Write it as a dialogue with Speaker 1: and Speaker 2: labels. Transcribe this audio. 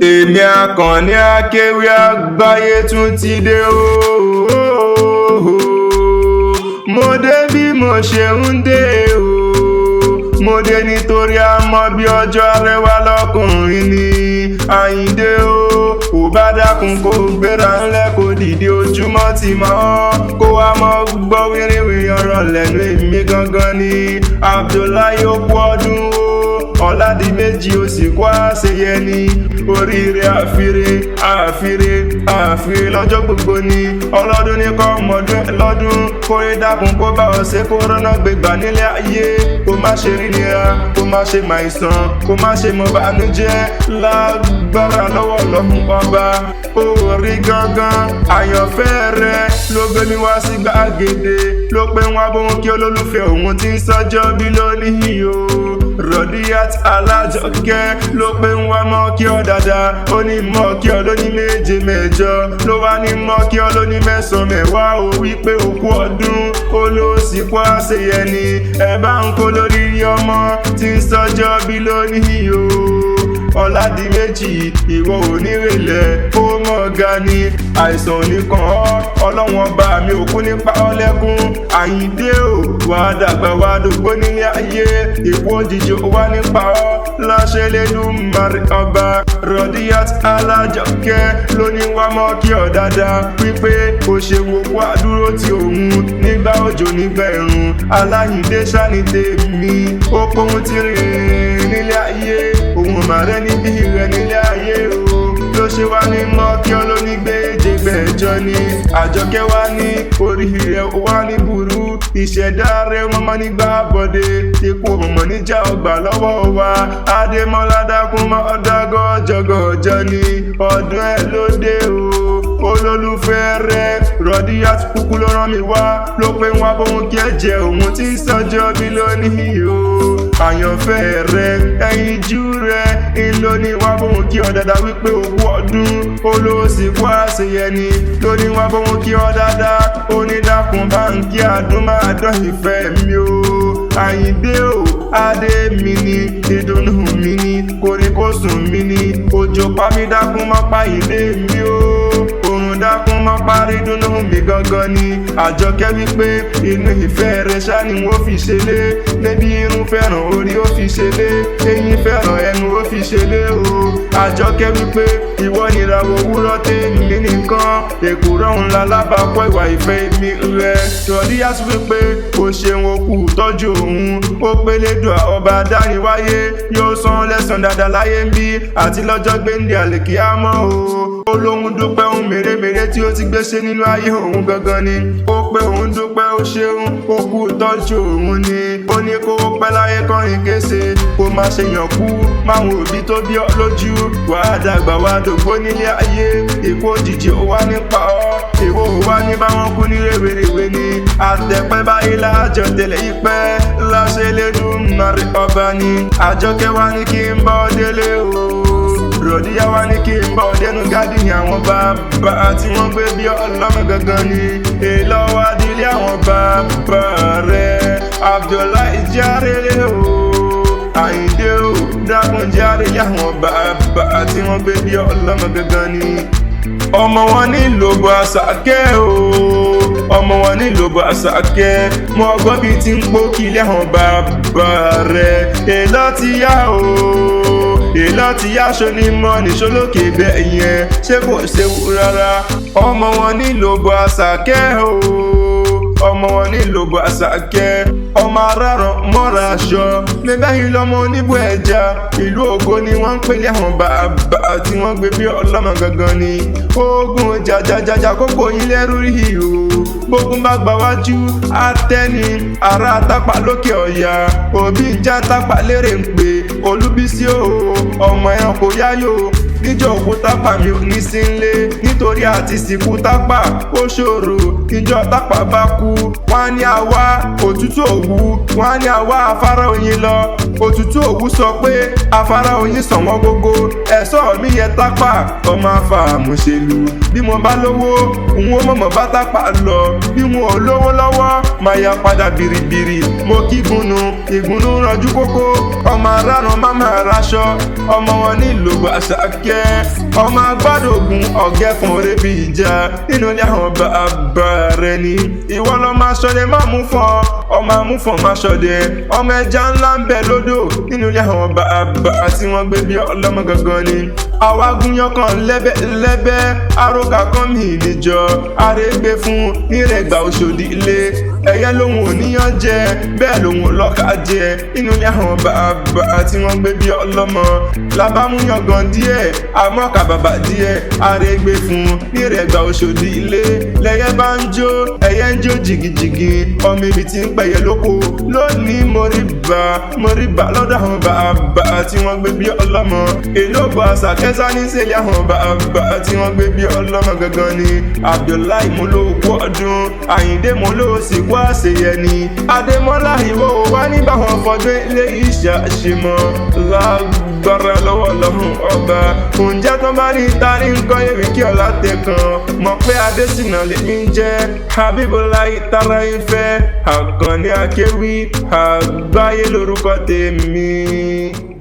Speaker 1: Èmi Akanni Akewi Agbaye tún ti dé mo dé bí mo ṣe ń dé mo dé nítorí a mọ̀ bí ọjọ́ arẹwà lọ́kùnrin ni Àyìndé ò bá dákun kó gbéra ńlẹ̀ kó dìde ojúmọ́ ti mọ́ kó wá mọ́ gbọ́ wíríwíri ọ̀rọ̀ lẹ́nu èmi gangan ni Abdullahi ó kú ọdún Ọládìméjì ó sì kó àṣeyẹ ní oríire àfire lọ́jọ́ gbogbo ni ọlọ́dún ní kọ́ mọ́dún lọ́dún kó rí dákun kó bá ọ̀sẹ̀ kó rọ́nà gbégbà nílé ayé kó má ṣe rí nira kó má ṣe màìsàn kó má ṣe mọ̀ bànújẹ́ lágbára lọ́wọ́ lọ́hùn ọba orí gangan àyànfẹ́ rẹ ló gbé mi wá sí gbàgede ló pé wá bóun kí olólùfẹ́ òun ti ń sọ́jọ́ bí lónìí Rọ̀díyàt Alájọkẹ́ ló pé ń wá mọ́ kí ọ dáadáa ó ní mọ́ kí ọ lóní méje mẹ́jọ ló wá ní mọ́ kí ọ lóní mẹ́sàn-án mẹ́wàá ó wípé òkú ọdún ó ló sì kó àṣeyẹ ni ẹ bá ń kó lórí ọmọ tí ń sọ́jọ́ bí lónìí Ọládìméjì ìwọ onírèlẹ̀ ó mọ̀ ga ni àìsàn oníkan ọlọ́wọ́n bá mi òkú nípa ọlẹ́kùn Àyìndé wà dàgbà wà dògbó nílé ayé ìkú òjijì wà nípa ọ láṣẹ Elédùmarè ọba Rọ̀díyàt Alájọkẹ́ ló ní wá mọ́ kí ọ dáadáa wípé ó ṣe wo kó àdúró ti òun nígbà òjò nígbà ẹ̀rùn Aláyìndé ṣáni tèmi ó kóhun ti rìn nílé ayé òun màrẹ́ níbí rẹ̀ nílé ayé ló ṣe wá ní mọ́ kí ọ ló ní gbẹ́jẹgbẹ́jọ ni Àjọkẹ́ wá ní orí rẹ̀ wá ní burú ìṣẹ̀dá rẹ̀ mọ́mọ́ nígbà bọ́dé ipò mọ̀mọ́ níjà ọgbà lọ́wọ́ wa Adémọ́lá dákun mọ́ ọ̀dọ́gọ́jọgọ́jọ ni ọdún ẹ̀ ló dé olólùfẹ́ rẹ̀ Rọ̀díyàt kúkú ló rán mi wá ló pé wá bóun kí ẹ jẹ òun tí ń sọ́jọ́ bí lónìí àyànfẹ́ rẹ̀ ẹyinjú rẹ̀ ńlọ ní wá bóun kí ọ dáadáa wípé òkú ọdún ó ló sì kó àṣeyẹ ni ló ní wá bóun kí ọ dáadáa ó ní dákun bá ń kí àdún máa dán ìfẹ́ mi Àyìndé adé mi ni ìdùnnú mi ni kòríkòsùn mi ni òjò pa mí dákun má pa ilé mi òrùn dákun má parí dùnnú mi gangan ni Àjọkẹ́ wípé inú ìfẹ́ rẹ̀ ṣá ni wọ́n fi ṣẹlé níbi irun fẹ́ràn orí ó fi ṣẹlé eyín fẹ́ràn ẹnu ó fi ṣẹlé Àjọkẹ́ wípé ìwọ nìràwọ̀ òwúrọ̀ tèmi nìkan èkùrọ́ ńlá lábàápọ̀ ìwà ìfẹ́ mi rẹ̀ Rọ̀díyàt wípé ó ṣeun okú tọ́jú òun ó pélédùà ọba dániwáyé yóò san lẹ́san dáadáa láyé ń bí àti lọ́jọ́ gbéǹde àlìkíyámọ̀ ó lóhun dúpẹ́ ohun mèremère tí ó ti gbé ṣe nínú ayé òun gangan ni ó pé òun dúpẹ́ ó ṣeun ó kú tọ́jú òun ni ó ní kó pẹ́ láyé kọrin kése kó má ṣe yàn kú máwọn òbí tó bí ọ lójú wà á dàgbà wà á dògbó nílé ayé ikú òjijì ó wá nípa ọ èwo ò wá ní báwọn kú ní rèwerèwe ni àtẹ̀pẹ́ báyìí láàjọ tẹ̀lé ìpẹ́ láṣẹ Elédùmarè ọba ni Àjọkẹ́ wá ní kí n bá ọ délé Rọ̀díyà wá ní kí n bá ọ dẹnu gádìní àwọn bàbá tí wọ́n gbé bí ọlọ́mọ gangan ni èlò wá dílé àwọn bàbá rẹ̀ Abdullahi járélé Àyìndé dákun járélé àwọn bàbá tí wọ́n gbé bí ọlọ́mọ gangan ni ọmọ wọn ní ILOBU ASAKE ọmọ wọn ní ILOBU ASAKE mọ ọgbọ́n bíi ti ń pọ́ kílé àwọn bàbá rẹ̀ èlò ti yá èlò ti yá aṣọ ní mọ́ níṣó lókè bẹ́ẹ̀ yẹn ṣé kò ṣewu rárá ọmọ wọn ní ILOBU ASAKE ọmọ wọn ní ILOBU ASAKE ọmọ aráàrọ̀ mọ́ra aṣọ nígbàyìn lọ́mọ oníbò ẹja ìlú Ògo ni wọ́n ń pèlè àwọn bàbá tí wọ́n gbé bí ọlọ́mọ gangan ni ogun jàjàjàjà kókò yín lẹ́rú rí gbógun bá gbà wájú àtẹni ará tápà lókè ọ̀yà òbí ń já tápà lérè ń pè Olúbísí ọmọ ẹran kò yáyò níjọ́ òkú tápà mi ò ní sí nlé nítorí àti sìnkú tápà ó ṣòro níjọ́ tápà bá kú wọ́n á ní àwa òtútù òwú wọ́n á ní àwa afárá oyin lọ òtútù òwú sọ pé afárá oyin sàn wọ́n gógó ẹ̀sọ́ mi yẹ tápà ọmọ afa àmúṣelú bí mo bá lówó n ó mọ̀mọ́ bá tápà lọ bí mo ò lówó lọ́wọ́ máa ya padà bìrìbìrì mo kí ìgúnnú ranjú kókó ọmọ aráàrùn má máa raṣọ ọmọ wọn ní ILOBU ASAKE Àṣàkẹ́ ọmọ agbádògún ọ̀gẹ́ fún orí bí ìjà nínú ilé àwọn bàbá rẹ̀ ni ìwọ lọ máa ṣọdẹ má mú fọ ọmọ amúfọ̀n máa ṣọdẹ ọmọ ẹja ńlá ń bẹ lódò nínú ilé àwọn bàbá tí wọ́n gbé bí ọlọ́mọ gangan ni àwa gúnyán kan lẹ́bẹ́ aróka kan mi níjọ àrégbé fún nírẹ̀gbà Òṣòdì ilé ẹ̀yẹ lòun ò níyàn jẹ bẹ́ẹ̀ lòun ò lọ́ka jẹ nínú ilé àwọn bàbá tí wọ́n gbé bí ọlọ́mọ làbámúyàn gan díẹ̀ àmọ́ka bàbá díẹ̀ àrégbé fún nírẹ̀gbà Òṣòdì ilé lẹ́yẹ bá ń jó ẹ̀yẹ ń jó jìgìjìgì ọmọ ibi tí ń pẹ̀yẹ lóko lónìí mọ̀ríbà lọ́dọ̀ àwọn bàbá tí wọ́n gbé bí ọlọ́mọ ìlóbù ASAKE ní sẹ́lẹ̀ àwọn bàbá tí wọ́n gbé bí ọlọ́mọ gangan ni Abdullahi mo ló kú ọdún Àyìndé mo ló sì kú àṣeyẹ ni Adémọ́lá ìwọ wá nígbà wọn fọdún ilé ìṣàṣemọ lágbára lọ́wọ́ lọ́hùn ọba ǹjẹ́ tó bá ní tari nǹkan ewì kí ọ̀la tẹ̀kàn mọ̀ pé Adésínà lèmi ń jẹ́ Habibulahi tara ìfẹ́ Akanni Akewi Agbaye lórúkọ tèmi.